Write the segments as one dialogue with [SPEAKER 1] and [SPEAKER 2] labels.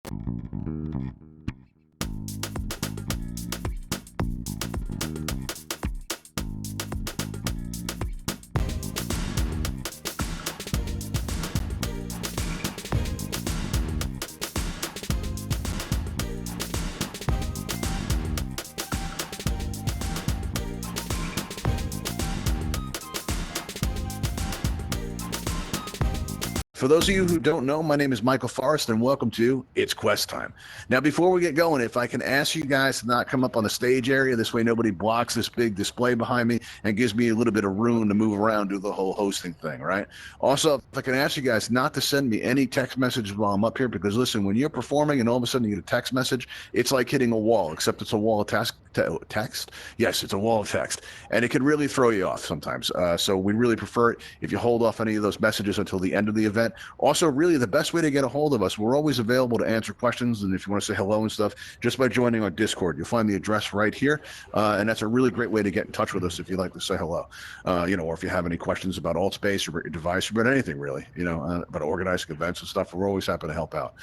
[SPEAKER 1] For those of you who don't know, my name is Michael Forrest, and welcome to It's Quest Time. Now, before we get going, if I can ask you guys to not come up on the stage area, this way nobody blocks this big display behind me and gives me a little bit of room to move around, do the whole hosting thing, right? Also, if I can ask you guys not to send me any text messages while I'm up here, because listen, when you're performing and all of a sudden you get a text message, it's like hitting a wall, except it's a wall of text. Yes, it's a wall of text, and it can really throw you off sometimes. So we really prefer it if you hold off any of those messages until the end of the event. Also, really, the best way to get a hold of us, we're always available to answer questions, and if you want to say hello and stuff, just by joining our Discord. You'll find the address right here, and that's a really great way to get in touch with us if you'd like to say hello, or if you have any questions about Altspace or about your device or about anything, really, about organizing events and stuff. We're always happy to help out.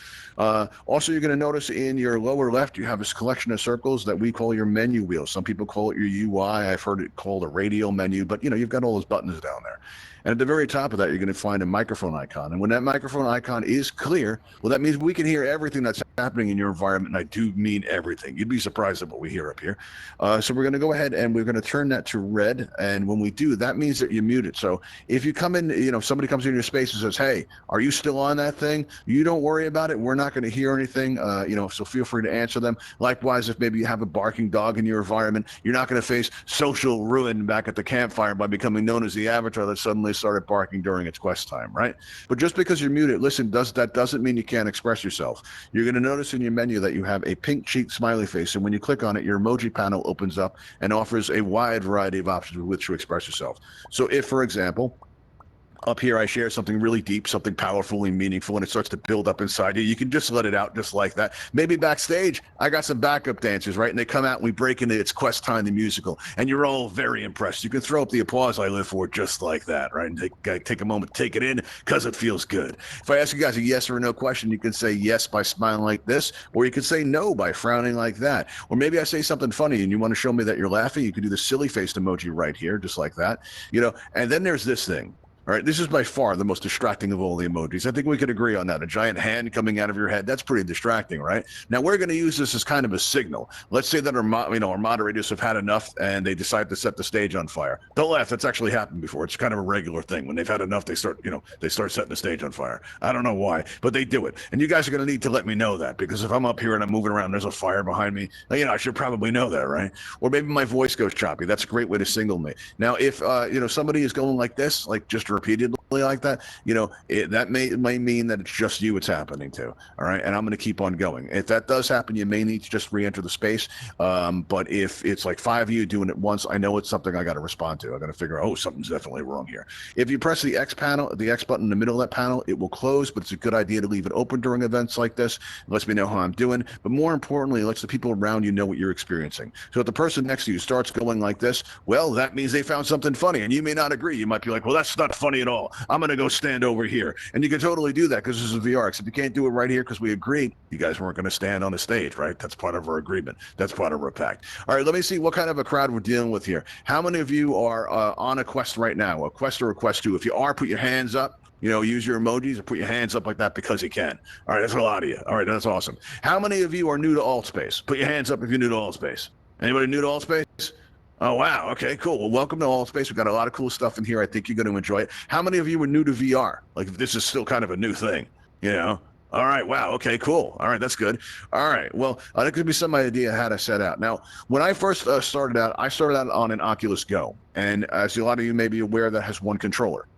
[SPEAKER 1] Also, you're going to notice in your lower left, you have this collection of circles that we call your menu wheel. Some people call it your UI. I've heard it called a radial menu, but, you've got all those buttons down there. And at the very top of that, you're going to find a microphone icon. And when that microphone icon is clear, well, that means we can hear everything that's happening in your environment. And I do mean everything. You'd be surprised at what we hear up here. So we're going to go ahead and we're going to turn that to red. And when we do, that means that you're muted. So if you come in, somebody comes in your space and says, hey, are you still on that thing? You don't worry about it. We're not going to hear anything, so feel free to answer them. Likewise, if maybe you have a barking dog in your environment, you're not going to face social ruin back at the campfire by becoming known as the avatar that suddenly started barking during its quest time, right? But just because you're muted, listen, that doesn't mean you can't express yourself. You're going to notice in your menu that you have a pink cheek smiley face, and when you click on it, your emoji panel opens up and offers a wide variety of options with which to express yourself. So if, for example, up here, I share something really deep, something powerfully meaningful, and it starts to build up inside you. You can just let it out just like that. Maybe backstage, I got some backup dancers, right? And they come out and we break into It's Quest Time, the musical, and you're all very impressed. You can throw up the applause I live for just like that, right? And take a moment, take it in, because it feels good. If I ask you guys a yes or a no question, you can say yes by smiling like this, or you can say no by frowning like that. Or maybe I say something funny and you want to show me that you're laughing, you can do the silly faced emoji right here, just like that. And then there's this thing. All right, this is by far the most distracting of all the emojis. I think we could agree on that. A giant hand coming out of your head, that's pretty distracting, right? Now, we're going to use this as kind of a signal. Let's say that our moderators have had enough and they decide to set the stage on fire. Don't laugh, that's actually happened before. It's kind of a regular thing. When they've had enough, they start setting the stage on fire. I don't know why, but they do it. And you guys are going to need to let me know that, because if I'm up here and I'm moving around, there's a fire behind me, I should probably know that, right? Or maybe my voice goes choppy. That's a great way to signal me. Now, if, somebody is going like this, like just repeatedly like that, that may mean that it's just you it's happening to. All right, and I'm going to keep on going. If that does happen, you may need to just re-enter the space. But if it's like 5 of you doing it once, I know it's something I got to respond to. I got to figure out, something's definitely wrong here. If you press the X button in the middle of that panel, it will close, but it's a good idea to leave it open during events like this. It lets me know how I'm doing, but more importantly, it lets the people around you know what you're experiencing. So if the person next to you starts going like this, well, that means they found something funny, and you may not agree. You might be like, well, that's not funny at all. I'm going to go stand over here. And you can totally do that because this is VR. Except you can't do it right here because we agreed you guys weren't going to stand on the stage, right? That's part of our agreement. That's part of our pact. All right, let me see what kind of a crowd we're dealing with here. How many of you are on a quest right now, a quest or a quest 2? If you are, put your hands up. Use your emojis or put your hands up like that because you can. All right, that's a lot of you. All right, that's awesome. How many of you are new to Altspace? Put your hands up if you're new to Altspace. Anybody new to Altspace? Oh, wow. Okay, cool. Well, welcome to Altspace. We've got a lot of cool stuff in here. I think you're going to enjoy it. How many of you were new to VR? Like, this is still kind of a new thing, All right. Wow. Okay, cool. All right. That's good. All right. Well, that could be some idea how to set out. Now, when I first started out, I started out on an Oculus Go. And as a lot of you may be aware, that has one controller.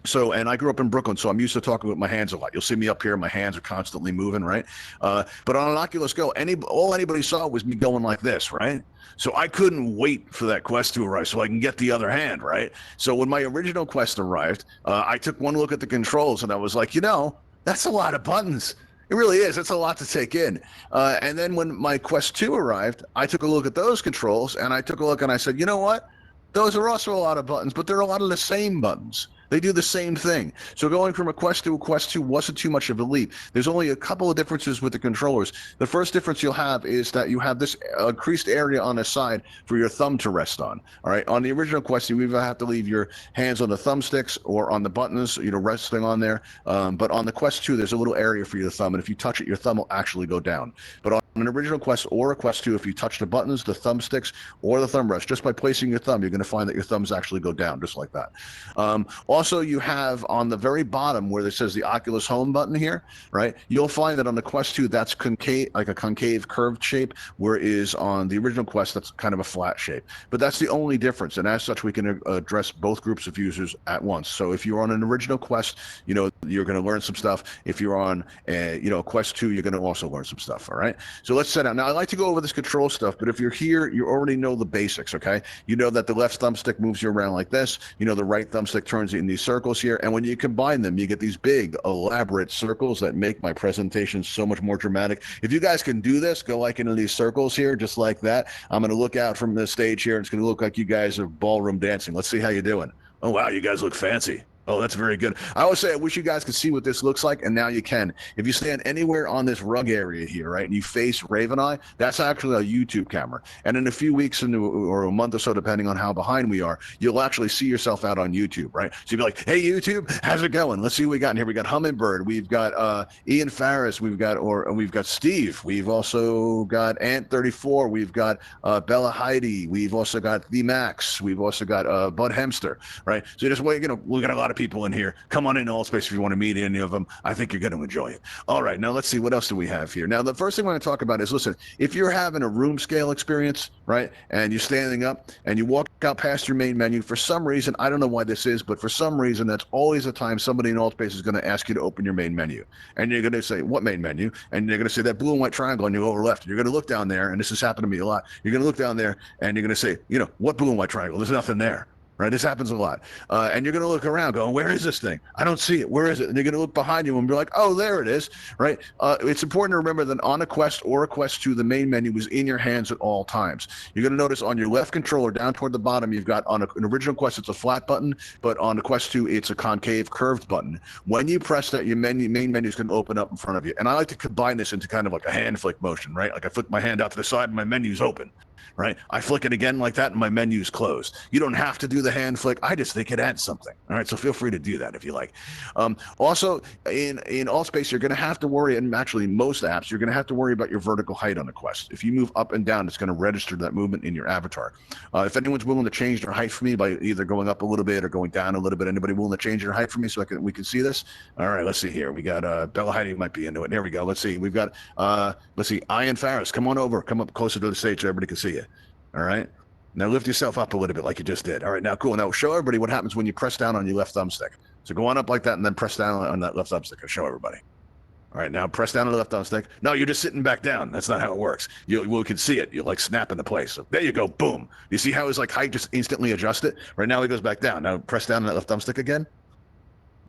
[SPEAKER 1] So, and I grew up in Brooklyn, so I'm used to talking with my hands a lot. You'll see me up here, my hands are constantly moving, right? But on an Oculus Go, all anybody saw was me going like this, right? So I couldn't wait for that Quest to arrive so I can get the other hand, right? So when my original Quest arrived, I took one look at the controls and I was like, that's a lot of buttons. It really is. It's a lot to take in. And then when my Quest 2 arrived, I took a look at those controls and I took a look and I said, you know what? Those are also a lot of buttons, but they're a lot of the same buttons. They do the same thing. So going from a Quest to a Quest 2 wasn't too much of a leap. There's only a couple of differences with the controllers. The first difference you'll have is that you have this increased area on the side for your thumb to rest on. All right. On the original Quest, you either have to leave your hands on the thumbsticks or on the buttons, resting on there. But on the Quest 2, there's a little area for your thumb, and if you touch it, your thumb will actually go down. But on an original Quest or a Quest 2, if you touch the buttons, the thumbsticks, or the thumb rest, just by placing your thumb, you're going to find that your thumbs actually go down, just like that. Also, you have on the very bottom where it says the Oculus Home button here, right? You'll find that on the Quest 2, that's concave, like a concave curved shape, whereas on the original Quest, that's kind of a flat shape. But that's the only difference, and as such, we can address both groups of users at once. So if you're on an original Quest, you're going to learn some stuff. If you're on, Quest 2, you're going to also learn some stuff, all right? So let's set out. Now, I like to go over this control stuff, but if you're here, you already know the basics, okay? You know that the left thumbstick moves you around like this. The right thumbstick turns you in these circles here, and when you combine them, you get these big, elaborate circles that make my presentation so much more dramatic. If you guys can do this, go like into these circles here, just like that. I'm going to look out from the stage here, and it's going to look like you guys are ballroom dancing. Let's see how you're doing. Oh, wow, you guys look fancy. Oh, that's very good. I always say I wish you guys could see what this looks like, and now you can. If you stand anywhere on this rug area here, right, and you face Ravenhall, that's actually a YouTube camera. And in a few weeks or a month or so, depending on how behind we are, you'll actually see yourself out on YouTube, right? So you'll be like, hey, YouTube, how's it going? Let's see what we got in here. We got Hummingbird. We've got Ian Farris. We've got Steve. We've also got Ant34. We've got Bella Heidi. We've also got The Max. We've also got Bud Hemster, right? So just wait, we got a lot of people in here. Come on in Altspace if you want to meet any of them. I think you're going to enjoy it. All right, now let's see, what else do we have here? Now, the first thing I want to talk about is, listen, if you're having a room scale experience, right, and you're standing up and you walk out past your main menu, for some reason, I don't know why this is, but for some reason, that's always the time somebody in Altspace is going to ask you to open your main menu. And you're going to say, what main menu? And you're going to say that blue and white triangle on your lower left. You're going to look down there, and this has happened to me a lot. You're going to look down there, and you're going to say, what blue and white triangle? There's nothing there. Right, this happens a lot, and you're going to look around, going, "Where is this thing? I don't see it. Where is it?" And you're going to look behind you and be like, "Oh, there it is." Right? It's important to remember that on a Quest or a Quest 2, the main menu is in your hands at all times. You're going to notice on your left controller, down toward the bottom, you've got on an original Quest, it's a flat button, but on the Quest 2, it's a concave, curved button. When you press that, your main menu is going to open up in front of you. And I like to combine this into kind of like a hand flick motion, right? Like I flick my hand out to the side, and my menu's open. Right, I flick it again like that, and my menu's closed. You don't have to do the hand flick. I just think it adds something. All right, so feel free to do that if you like. Also, in Altspace, you're going to have to worry, and actually most apps, you're going to have to worry about your vertical height on the Quest. If you move up and down, it's going to register that movement in your avatar. If anyone's willing to change their height for me by either going up a little bit or going down a little bit, anybody willing to change their height for me so we can see this? All right, let's see here. We got Bella Heidi might be into it. There we go. Let's see. We've got Ian Farris. Come on over. Come up closer to the stage so everybody can see you. All right. Now lift yourself up a little bit like you just did. All right. Now, cool. Now show everybody what happens when you press down on your left thumbstick. So go on up like that and then press down on that left thumbstick and show everybody. All right. Now press down on the left thumbstick. No, you're just sitting back down. That's not how it works. We can see it. You like snap into place. So there you go. Boom. You see how his height just instantly adjusted? Right now he goes back down. Now press down on that left thumbstick again.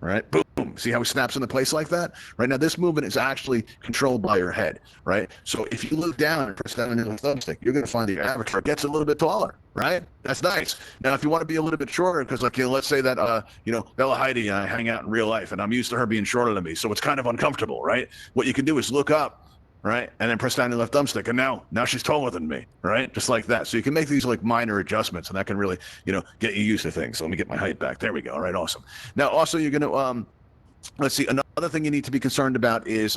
[SPEAKER 1] All right, boom. See how he snaps into place like that? Right now, this movement is actually controlled by your head, right? So if you look down and press down on your thumbstick, you're going to find that your avatar gets a little bit taller, right? That's nice. Now, if you want to be a little bit shorter, because let's say that, Bella Heidi and I hang out in real life, and I'm used to her being shorter than me, so it's kind of uncomfortable, right? What you can do is look up, right, and then press down your left thumbstick, and now she's taller than me, right, just like that. So you can make these minor adjustments, and that can really get you used to things. So let me get my height back. There we go. All right, awesome. Now also you're going to let's see, another thing you need to be concerned about is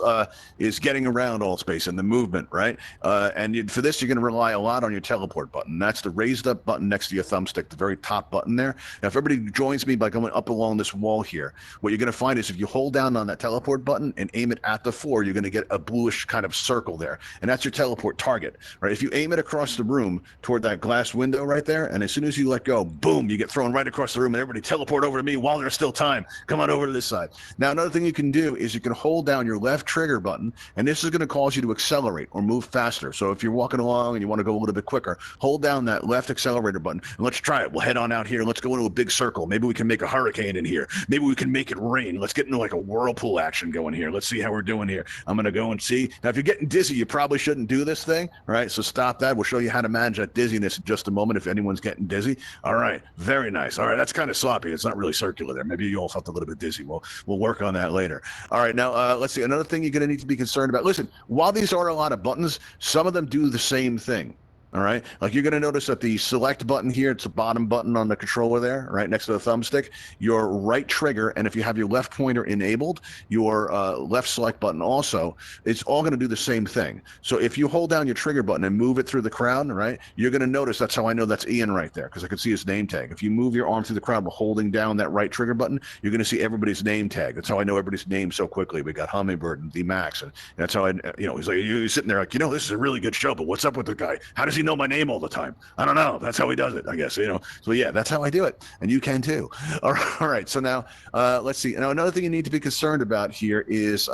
[SPEAKER 1] getting around Altspace and the movement, right? For this, you're going to rely a lot on your teleport button. That's the raised up button next to your thumbstick, the very top button there. Now, if everybody joins me by going up along this wall here, what you're going to find is if you hold down on that teleport button and aim it at the floor, you're going to get a bluish kind of circle there. And that's your teleport target, right? If you aim it across the room toward that glass window right there, and as soon as you let go, boom, you get thrown right across the room, and everybody teleport over to me while there's still time. Come on over to this side. Now, another thing you can can do is you can hold down your left trigger button, and this is going to cause you to accelerate or move faster. So if you're walking along and you want to go a little bit quicker, hold down that left accelerator button, and let's try it. We'll head on out here. Let's go into a big circle. Maybe we can make a hurricane in here. Maybe we can make it rain. Let's get into like a whirlpool action going here. Let's see how we're doing here. I'm going to go and see. Now, if you're getting dizzy, you probably shouldn't do this thing, right? So stop that. We'll show you how to manage that dizziness in just a moment if anyone's getting dizzy. All right. Very nice. All right. That's kind of sloppy. It's not really circular there. Maybe you all felt a little bit dizzy. We'll work on that later. All right. Now, let's see. Another thing you're going to need to be concerned about. Listen, while these are a lot of buttons, some of them do the same thing. All right. Like you're going to notice that the select button here, it's the bottom button on the controller there, right next to the thumbstick, your right trigger. And if you have your left pointer enabled, your left select button also, it's all going to do the same thing. So if you hold down your trigger button and move it through the crowd, right, you're going to notice that's how I know that's Ian right there, because I can see his name tag. If you move your arm through the crowd while holding down that right trigger button, you're going to see everybody's name tag. That's how I know everybody's name so quickly. We got Hummingbird and D Max. And that's how he's like, you're sitting there like, this is a really good show, but what's up with the guy? How does he know my name all the time? I don't know. That's how he does it, I guess, So yeah, that's how I do it. And you can too. All right. So now let's see. Now, another thing you need to be concerned about here is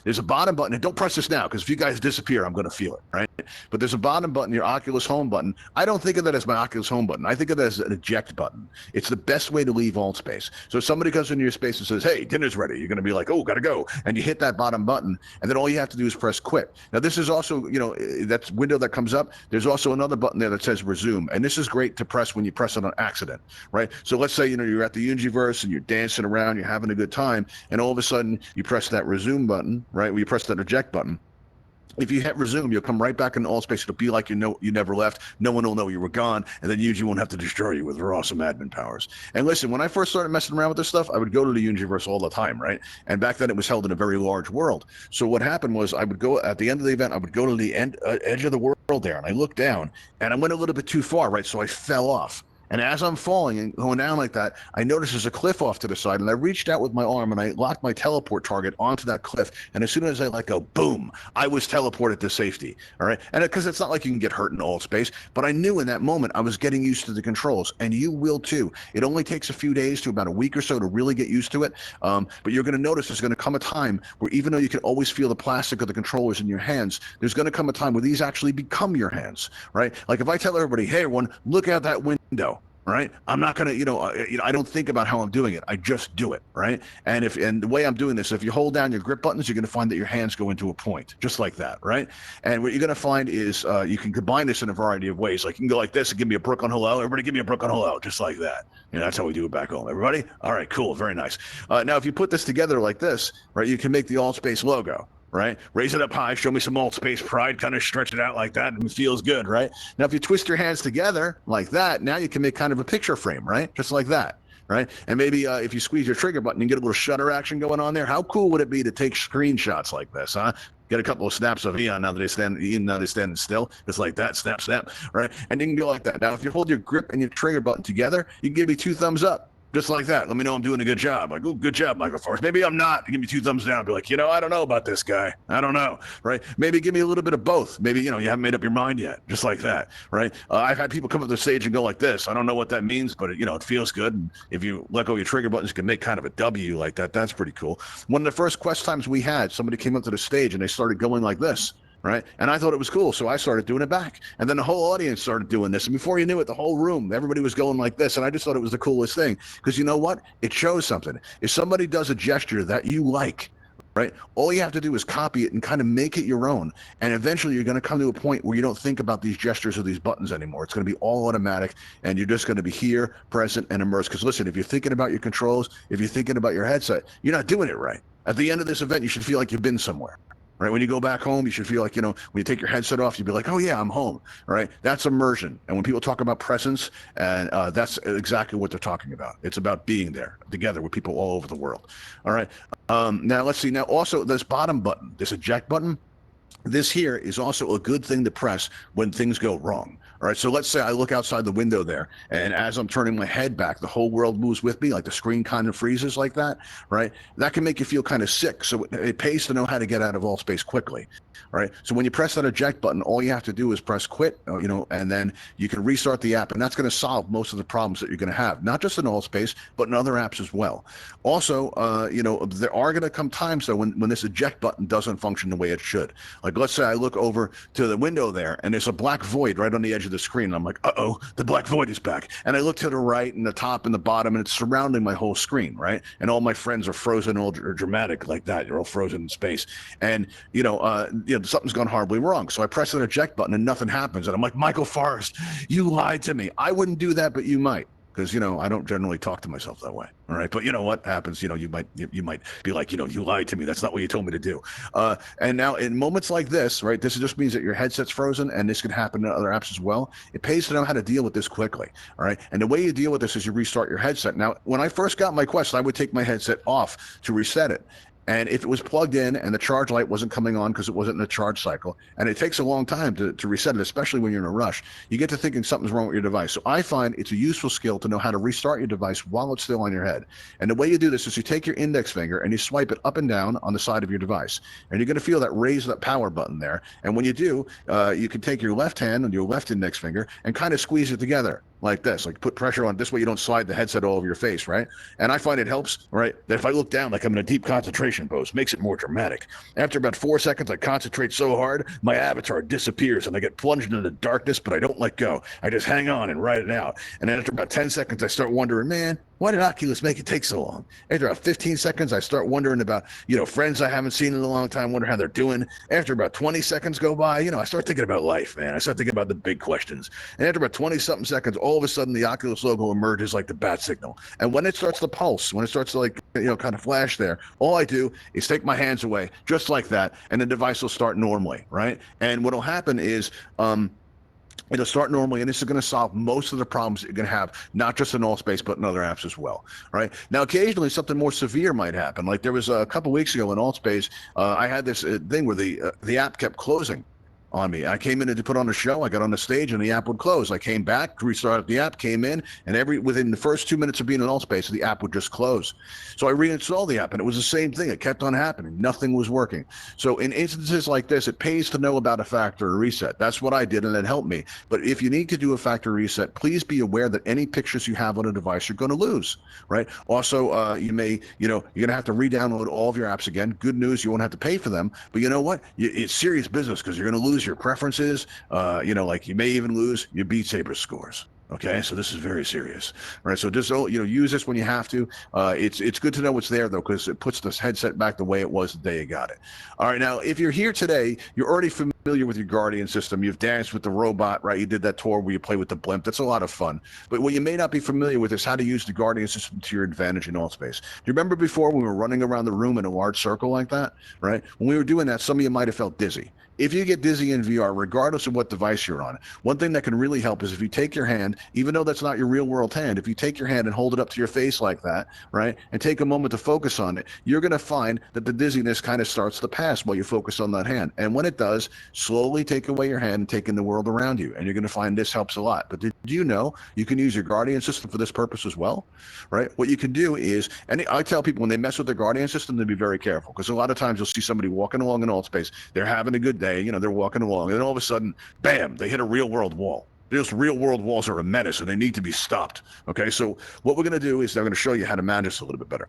[SPEAKER 1] there's a bottom button. And don't press this now, because if you guys disappear, I'm going to feel it, right? But there's a bottom button, your Oculus Home button. I don't think of that as my Oculus Home button. I think of it as an eject button. It's the best way to leave Altspace. So if somebody comes into your space and says, hey, dinner's ready, you're going to be like, oh, got to go. And you hit that bottom button, and then all you have to do is press quit. Now, this is also, that window that comes up. There's also another button there that says resume, and this is great to press when you press it on accident, right? So let's say you're at the Universe and you're dancing around, you're having a good time, and all of a sudden you press that resume button, right? When you press that eject button, if you hit resume, you'll come right back into Altspace. It'll be like you never left. No one will know you were gone, and then Unity won't have to destroy you with her awesome admin powers. And listen, when I first started messing around with this stuff, I would go to the Universe all the time, right? And back then it was held in a very large world. So what happened was I would go at the end of the event, I would go to the edge of the world there, and I looked down, and I went a little bit too far, right? So I fell off. And as I'm falling and going down like that, I noticed there's a cliff off to the side, and I reached out with my arm and I locked my teleport target onto that cliff. And as soon as I let go, boom, I was teleported to safety. All right. And because it's not like you can get hurt in Altspace, but I knew in that moment I was getting used to the controls, and you will too. It only takes a few days to about a week or so to really get used to it. But you're going to notice there's going to come a time where even though you can always feel the plastic of the controllers in your hands, there's going to come a time where these actually become your hands, right? Like if I tell everybody, hey, everyone, look out that window. Right. I'm not going to, I don't think about how I'm doing it. I just do it. Right. And the way I'm doing this, if you hold down your grip buttons, you're going to find that your hands go into a point just like that. Right. And what you're going to find is you can combine this in a variety of ways. Like you can go like this and give me a Brooklyn hello. Everybody give me a Brooklyn hello. Just like that. That's how we do it back home. Everybody. All right, cool. Very nice. Now, if you put this together like this, right, you can make the Altspace logo. Right? Raise it up high, show me some Altspace pride, kind of stretch it out like that, and it feels good, right? Now, if you twist your hands together like that, now you can make kind of a picture frame, right? Just like that, right? And maybe if you squeeze your trigger button, you get a little shutter action going on there. How cool would it be to take screenshots like this, huh? Get a couple of snaps of Ian now that they're standing still, just like that, snap, snap, right? And you can go like that. Now, if you hold your grip and your trigger button together, you can give me 2 thumbs up. Just like that. Let me know I'm doing a good job. Like, oh, good job, Michael Forrest. Maybe I'm not. Give me 2 thumbs down. Be like, I don't know about this guy. I don't know, right? Maybe give me a little bit of both. Maybe, you haven't made up your mind yet. Just like that, right? I've had people come up to the stage and go like this. I don't know what that means, but, it feels good. And if you let go of your trigger buttons, you can make kind of a W like that. That's pretty cool. One of the first quest times we had, somebody came up to the stage and they started going like this. Right. And I thought it was cool. So I started doing it back. And then the whole audience started doing this. And before you knew it, the whole room, everybody was going like this. And I just thought it was the coolest thing. Because you know what? It shows something. If somebody does a gesture that you like, right, all you have to do is copy it and kind of make it your own. And eventually you're going to come to a point where you don't think about these gestures or these buttons anymore. It's going to be all automatic. And you're just going to be here, present, and immersed. Because listen, if you're thinking about your controls, if you're thinking about your headset, you're not doing it right. At the end of this event, you should feel like you've been somewhere. Right. When you go back home, you should feel like, when you take your headset off, you'd be like, oh, yeah, I'm home. Right. That's immersion. And when people talk about presence, and that's exactly what they're talking about. It's about being there together with people all over the world. All right. Now, let's see. Now, also, this bottom button, this eject button. This here is also a good thing to press when things go wrong. All right, so let's say I look outside the window there, and as I'm turning my head back, the whole world moves with me, like the screen kind of freezes like that, right? That can make you feel kind of sick. So it pays to know how to get out of Altspace quickly. All right, so when you press that eject button, all you have to do is press quit, and then you can restart the app, and that's going to solve most of the problems that you're going to have, not just in Altspace, but in other apps as well. Also, there are going to come times though when this eject button doesn't function the way it should. Like let's say I look over to the window there, and there's a black void right on the edge of the screen. And I'm like, uh-oh, the black void is back. And I look to the right and the top and the bottom, and it's surrounding my whole screen, right? And all my friends are frozen or dramatic like that. You're all frozen in space. And, something's gone horribly wrong. So I press an eject button and nothing happens. And I'm like, Michael Forrest, you lied to me. I wouldn't do that, but you might. Because, I don't generally talk to myself that way. All right. But you know what happens? You might be like, you lied to me. That's not what you told me to do. And now in moments like this, right, this just means that your headset's frozen, and this can happen in other apps as well. It pays to know how to deal with this quickly. All right. And the way you deal with this is you restart your headset. Now, when I first got my Quest, I would take my headset off to reset it. And if it was plugged in and the charge light wasn't coming on because it wasn't in a charge cycle, and it takes a long time to reset it, especially when you're in a rush, you get to thinking something's wrong with your device. So I find it's a useful skill to know how to restart your device while it's still on your head. And the way you do this is you take your index finger and you swipe it up and down on the side of your device. And you're going to feel that raise that power button there. And when you do, you can take your left hand and your left index finger and kind of squeeze it together like this, like put pressure on. This way you don't slide the headset all over your face, right? And I find it helps, right, that if I look down like I'm in a deep concentration pose, makes it more dramatic. After about 4 seconds, I concentrate so hard, my avatar disappears and I get plunged into the darkness, but I don't let go. I just hang on and ride it out. And then after about 10 seconds, I start wondering, man, why did Oculus make it take so long? After about 15 seconds, I start wondering about, friends I haven't seen in a long time, wonder how they're doing. After about 20 seconds go by, I start thinking about life, man. I start thinking about the big questions. And after about 20-something seconds, all of a sudden the Oculus logo emerges like the bat signal. And when it starts to pulse, when it starts to kind of flash there, all I do is take my hands away, just like that, and the device will start normally, right? And what'll happen is, it'll start normally, and this is going to solve most of the problems that you're going to have, not just in Altspace, but in other apps as well, right? Now, occasionally, something more severe might happen. Like there was a couple weeks ago in Altspace, I had this thing where the app kept closing on me. I came in to put on a show. I got on the stage and the app would close. I came back, restarted the app, came in, and within the first 2 minutes of being in Altspace, the app would just close. So I reinstalled the app, and it was the same thing. It kept on happening. Nothing was working. So in instances like this, it pays to know about a factory reset. That's what I did, and it helped me. But if you need to do a factory reset, please be aware that any pictures you have on a device you're going to lose, right? Also, you're going to have to re-download all of your apps again. Good news, you won't have to pay for them. But you know what? It's serious business because you're going to lose your preferences, like you may even lose your Beat Saber scores. Okay, so this is very serious. All right, so just use this when you have to. It's good to know it's there though, because it puts this headset back the way it was the day you got it. All right, now if you're here today, you're already familiar with your Guardian system. You've danced with the robot, right? You did that tour where you play with the blimp. That's a lot of fun. But what you may not be familiar with is how to use the Guardian system to your advantage in Altspace. Do you remember before when we were running around the room in a large circle like that, right? When we were doing that, some of you might have felt dizzy. If you get dizzy in VR, regardless of what device you're on, one thing that can really help is if you take your hand, even though that's not your real world hand, if you take your hand and hold it up to your face like that, right, and take a moment to focus on it, you're going to find that the dizziness kind of starts to pass while you focus on that hand. And when it does, slowly take away your hand and take in the world around you. And you're going to find this helps a lot. But did you know you can use your Guardian system for this purpose as well, right? What you can do is, and I tell people when they mess with their Guardian system, to be very careful, because a lot of times you'll see somebody walking along in Altspace, they're having a good day, they're walking along, and then all of a sudden, bam, they hit a real world wall. Those real world walls are a menace and they need to be stopped. Okay, so what we're going to do is I'm going to show you how to manage this a little bit better.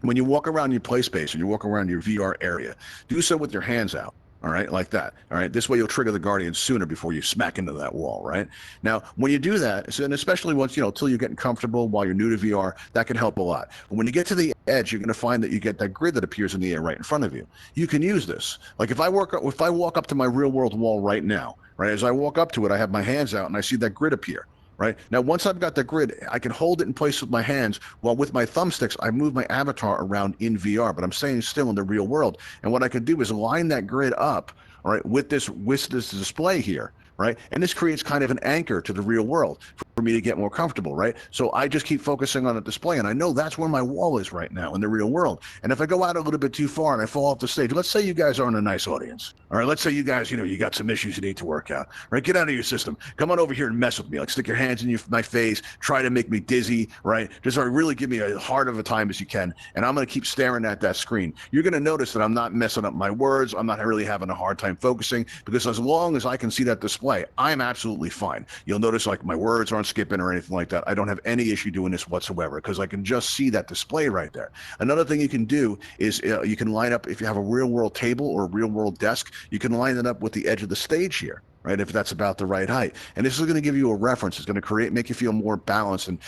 [SPEAKER 1] When you walk around your play space and you walk around your VR area, do so with your hands out. All right, like that. All right, this way you'll trigger the Guardian sooner before you smack into that wall, right? Now, when you do that, and especially once, till you're getting comfortable while you're new to VR, that can help a lot. But when you get to the edge, you're going to find that you get that grid that appears in the air right in front of you. You can use this. Like if I walk up to my real world wall right now, right, as I walk up to it, I have my hands out and I see that grid appear. Right? Now, once I've got the grid, I can hold it in place with my hands, while with my thumbsticks, I move my avatar around in VR, but I'm staying still in the real world. And what I can do is line that grid up, all right, with this display here, right? And this creates kind of an anchor to the real world for me to get more comfortable, right? So I just keep focusing on the display, and I know that's where my wall is right now in the real world. And if I go out a little bit too far and I fall off the stage, let's say you guys aren't a nice audience, all right? Let's say you guys, you got some issues you need to work out, right? Get out of your system. Come on over here and mess with me. Like stick your hands in my face, try to make me dizzy, right? Just really give me as hard of a time as you can, and I'm going to keep staring at that screen. You're going to notice that I'm not messing up my words. I'm not really having a hard time focusing, because as long as I can see that display, I'm absolutely fine. You'll notice like my words aren't skipping or anything like that. I don't have any issue doing this whatsoever because I can just see that display right there. Another thing you can do is you can line up, if you have a real world table or a real world desk, you can line it up with the edge of the stage here, right? If that's about the right height. And this is going to give you a reference. It's going to make you feel more balanced and,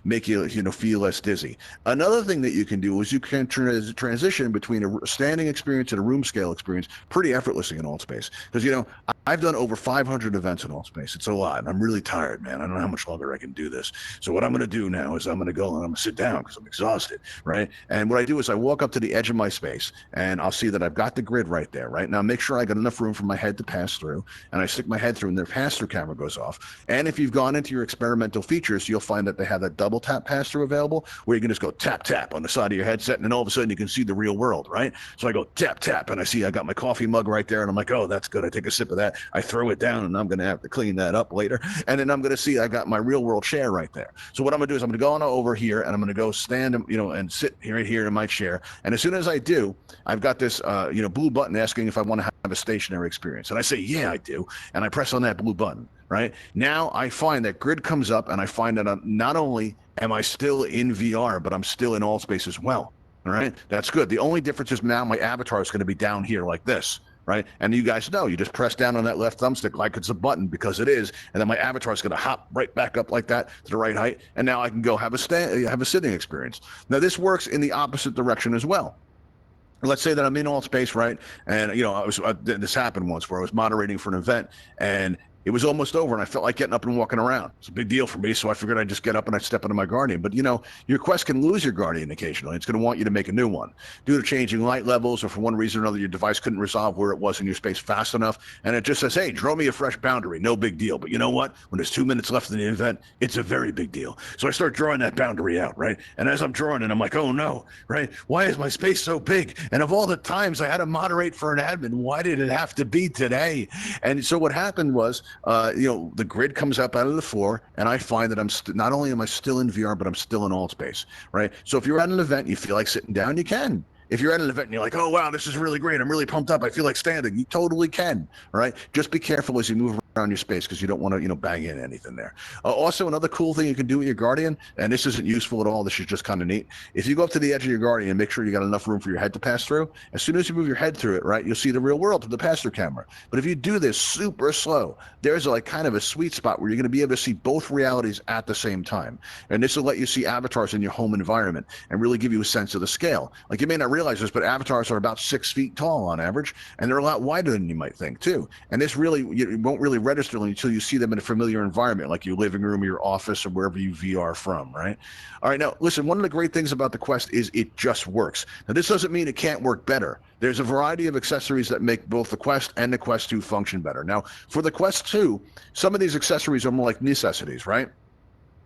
[SPEAKER 1] make you, feel less dizzy. Another thing that you can do is you can transition between a standing experience and a room scale experience pretty effortlessly in Altspace. Because, I've done over 500 events in Altspace. It's a lot. And I'm really tired, man. I don't know how much longer I can do this. So what I'm going to do now is I'm going to go and I'm going to sit down because I'm exhausted, right? And what I do is I walk up to the edge of my space and I'll see that I've got the grid right there, right? Now make sure I got enough room for my head to pass through, and I stick my head through and their pass-through camera goes off. And if you've gone into your experimental features, you'll find that they have that double tap pass-through available where you can just go tap, tap on the side of your headset, and then all of a sudden you can see the real world, right? So I go tap, tap, and I got my coffee mug right there, and I'm like, oh, that's good. I take a sip of that. I throw it down, and I'm going to have to clean that up later. And then I'm going to see I got my real world chair right there. So what I'm going to do is I'm going to go on over here, and I'm going to go stand, and sit right here in my chair. And as soon as I do, I've got this, blue button asking if I want to have a stationary experience. And I say, yeah, I do. And I press on that blue button, right? Now I find that grid comes up, and I find that not only am I still in VR, but I'm still in Altspace as well. All right, that's good. The only difference is now my avatar is going to be down here like this, right? And you guys know, you just press down on that left thumbstick like it's a button, because it is, and then my avatar is going to hop right back up like that to the right height, and now I can go have a sitting experience. Now this works in the opposite direction as well. Let's say that I'm in Altspace, right? And this happened once where I was moderating for an event, and it was almost over, and I felt like getting up and walking around. It's a big deal for me, so I figured I'd just get up and I'd step into my Guardian. But, your Quest can lose your Guardian occasionally. It's going to want you to make a new one. Due to changing light levels, or for one reason or another, your device couldn't resolve where it was in your space fast enough, and it just says, hey, draw me a fresh boundary. No big deal. But you know what? When there's 2 minutes left in the event, it's a very big deal. So I start drawing that boundary out, right? And as I'm drawing it, I'm like, oh, no, right? Why is my space so big? And of all the times I had to moderate for an admin, why did it have to be today? And so what happened was, the grid comes up out of the floor, and I find that I'm not only am I still in VR, but I'm still in Altspace, right? So if you're at an event, you feel like sitting down, you can. If you're at an event and you're like, oh, wow, this is really great, I'm really pumped up, I feel like standing, you totally can, right? Just be careful as you move around your space, because you don't want to, bang in anything there. Also, another cool thing you can do with your Guardian, and this isn't useful at all, this is just kind of neat. If you go up to the edge of your Guardian and make sure you got enough room for your head to pass through, as soon as you move your head through it, right, you'll see the real world through the pass-through camera. But if you do this super slow, there's kind of a sweet spot where you're going to be able to see both realities at the same time. And this will let you see avatars in your home environment and really give you a sense of the scale. Like, you may not realize this, but avatars are about 6 feet tall on average, and they're a lot wider than you might think too. And this really, it won't really register until you see them in a familiar environment, like your living room or your office or wherever you VR from, right? All right, now listen, one of the great things about the Quest is it just works. Now this doesn't mean it can't work better. There's a variety of accessories that make both the Quest and the Quest 2 function better. Now for the Quest 2, some of these accessories are more like necessities, right?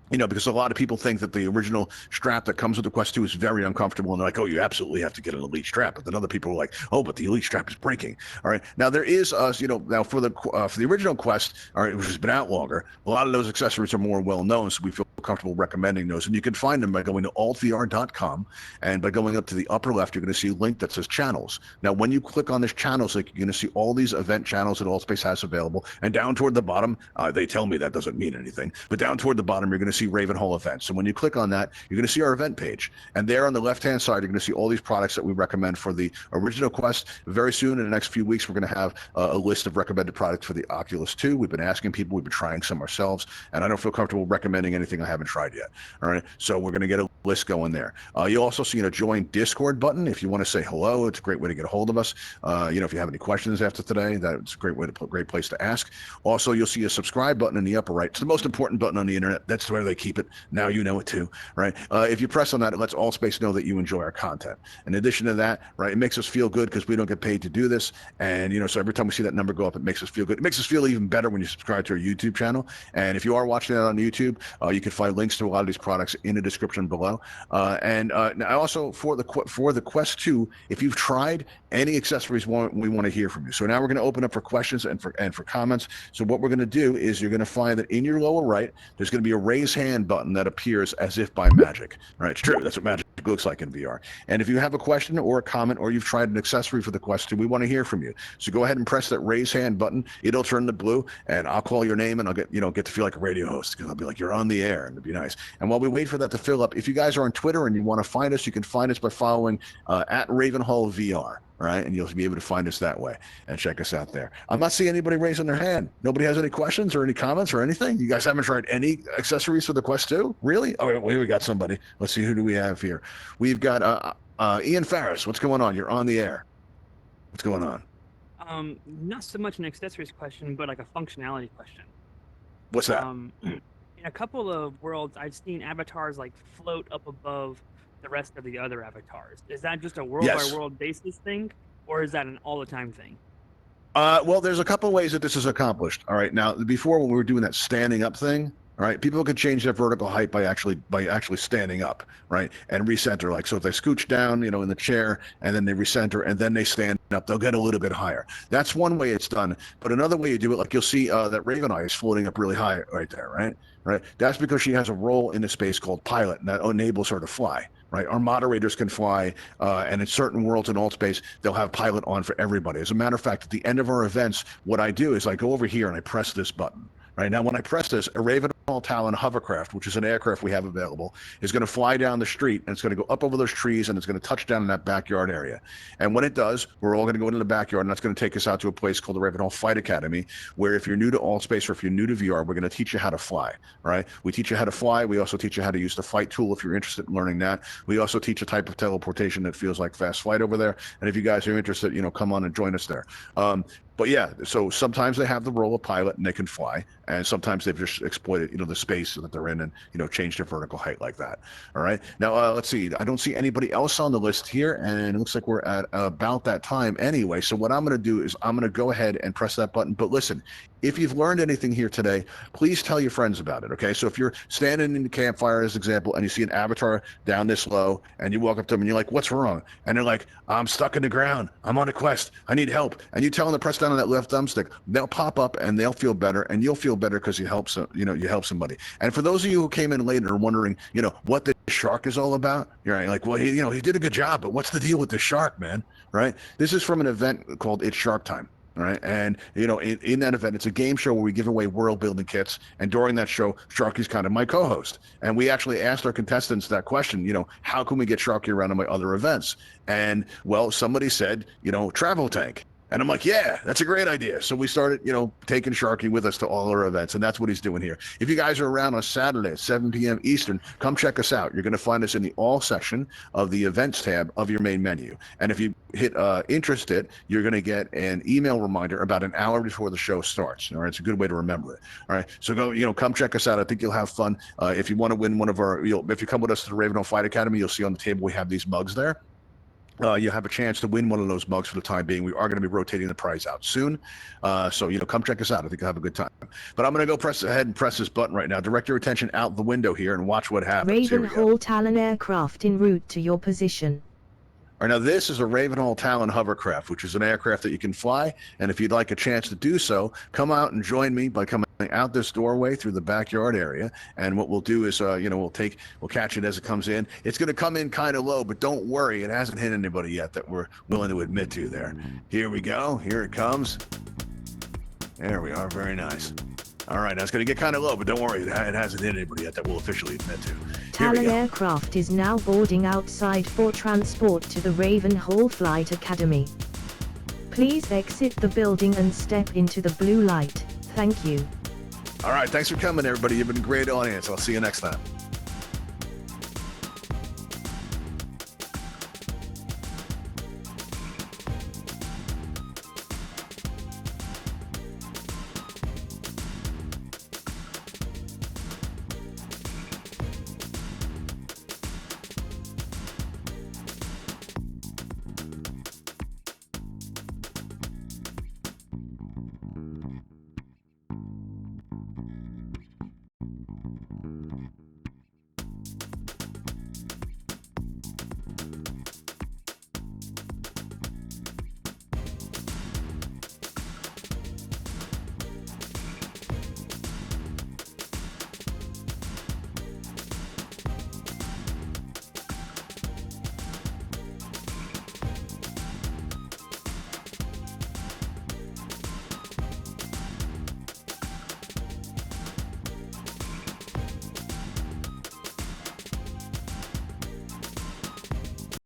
[SPEAKER 1] Because a lot of people think that the original strap that comes with the Quest 2 is very uncomfortable, and they're like, oh, you absolutely have to get an Elite strap. But then other people are like, oh, but the Elite strap is breaking. All right. Now there is, now for the original Quest, all right, which has been out longer, a lot of those accessories are more well known, so we feel comfortable recommending those. And you can find them by going to altvr.com, and by going up to the upper left, you're going to see a link that says channels. Now, when you click on this channels link, you're going to see all these event channels that Altspace has available. And down toward the bottom, they tell me that doesn't mean anything, but down toward the bottom, you're going to see Ravenhall events. So when you click on that, you're going to see our event page. And there on the left-hand side, you're going to see all these products that we recommend for the original Quest. Very soon, in the next few weeks, we're going to have a list of recommended products for the Oculus 2. We've been asking people, we've been trying some ourselves, and I don't feel comfortable recommending anything I haven't tried yet. All right, so we're going to get a list going there. You'll also see a join Discord button if you want to say hello. It's a great way to get a hold of us. If you have any questions after today, that's a great place to ask. Also, you'll see a subscribe button in the upper right. It's the most important button on the internet. That's where they keep it. Now you know it too, right? If you press on that, it lets Altspace know that you enjoy our content. In addition to that, right, it makes us feel good because we don't get paid to do this. And, so every time we see that number go up, it makes us feel good. It makes us feel even better when you subscribe to our YouTube channel. And if you are watching it on YouTube, you can find links to a lot of these products in the description below. Now also for the Quest 2, if you've tried any accessories, we want to hear from you. So now we're going to open up for questions and for comments. So what we're going to do is you're going to find that in your lower right, there's going to be a raise hand button that appears as if by magic. Right? It's true. That's what magic looks like in VR. And if you have a question or a comment, or you've tried an accessory for the Quest 2, we want to hear from you. So go ahead and press that raise hand button. It'll turn to blue, and I'll call your name, and I'll get to feel like a radio host, because I'll be like, you're on the air, and it'd be nice. And while we wait for that to fill up, if you guys are on Twitter and you want to find us, you can find us by following at Ravenhall VR. Right, and you'll be able to find us that way and check us out there. I'm not seeing anybody raising their hand. Nobody has any questions or any comments or anything? You guys haven't tried any accessories for the Quest 2? Really? Oh, wait, we got somebody. Let's see, who do we have here? We've got Ian Farris. What's going on? You're on the air. What's going on?
[SPEAKER 2] Not so much an accessories question, but like a functionality question.
[SPEAKER 1] What's that?
[SPEAKER 2] In a couple of worlds, I've seen avatars like float up above the rest of the other avatars. Is that just a world-by-world basis thing, or is that an all-the-time thing?
[SPEAKER 1] Well, there's a couple of ways that this is accomplished. All right, now before, when we were doing that standing up thing, all right, people could change their vertical height by actually standing up, right, and recenter. Like, so if they scooch down, in the chair, and then they recenter, and then they stand up, they'll get a little bit higher. That's one way it's done. But another way you do it, like you'll see that Ravenol is floating up really high right there, right? Right. That's because she has a role in the space called pilot, and that enables her to fly. Right, our moderators can fly, and in certain worlds in Altspace, they'll have pilot on for everybody. As a matter of fact, at the end of our events, what I do is I go over here and I press this button. Right now, when I press this, a Ravenhall Talon Hovercraft, which is an aircraft we have available, is going to fly down the street, and it's going to go up over those trees, and it's going to touch down in that backyard area. And when it does, we're all going to go into the backyard, and that's going to take us out to a place called the Ravenhall Flight Academy, where if you're new to Altspace or if you're new to VR, we're going to teach you how to fly. Right? We teach you how to fly. We also teach you how to use the flight tool if you're interested in learning that. We also teach a type of teleportation that feels like fast flight over there. And if you guys are interested, come on and join us there. But yeah, so sometimes they have the role of pilot and they can fly, and sometimes they've just exploited, the space that they're in, and change their vertical height like that. All right. Now let's see. I don't see anybody else on the list here, and it looks like we're at about that time anyway. So what I'm going to do is I'm going to go ahead and press that button. But listen, if you've learned anything here today, please tell your friends about it. Okay. So if you're standing in the campfire, as an example, and you see an avatar down this low, and you walk up to them and you're like, "What's wrong?" And they're like, "I'm stuck in the ground. I'm on a quest. I need help." And you tell them to press down on that left thumbstick, they'll pop up and they'll feel better, and you'll feel better because you help somebody. And for those of you who came in later and wondering, what the shark is all about, you're like, well, he did a good job, but what's the deal with the shark, man? Right? This is from an event called It's Shark Time. All right. And, in that event, it's a game show where we give away world building kits. And during that show, Sharky's kind of my co-host. And we actually asked our contestants that question, how can we get Sharky around to my other events? And, well, somebody said, travel tank. And I'm like, yeah, that's a great idea. So we started, taking Sharky with us to all our events, and that's what he's doing here. If you guys are around on Saturday at 7 p.m. Eastern, come check us out. You're going to find us in the All section of the Events tab of your main menu. And if you hit Interested, you're going to get an email reminder about an hour before the show starts. All right, it's a good way to remember it. All right, so go, come check us out. I think you'll have fun. If you want to win one of our, if you come with us to the Ravenol Flight Academy, you'll see on the table we have these mugs there. You have a chance to win one of those mugs for the time being. We are going to be rotating the prize out soon. So, come check us out. I think you'll have a good time. But I'm going to go press ahead and press this button right now. Direct your attention out the window here and watch what happens.
[SPEAKER 3] Ravenhall Talon aircraft en route to your position.
[SPEAKER 1] All right, now this is a Ravenhall Talon Hovercraft, which is an aircraft that you can fly. And if you'd like a chance to do so, come out and join me by coming out this doorway through the backyard area. And what we'll do is, we'll catch it as it comes in. It's going to come in kind of low, but don't worry, it hasn't hit anybody yet that we're willing to admit to there. Here we go. Here it comes. There we are. Very nice. All right, that's going to get kind of low, but don't worry, it hasn't hit anybody yet that we'll officially admit to.
[SPEAKER 3] Talon aircraft is now boarding outside for transport to the Ravenhall Flight Academy. Please exit the building and step into the blue light. Thank you.
[SPEAKER 1] All right. Thanks for coming, everybody. You've been a great audience. I'll see you next time.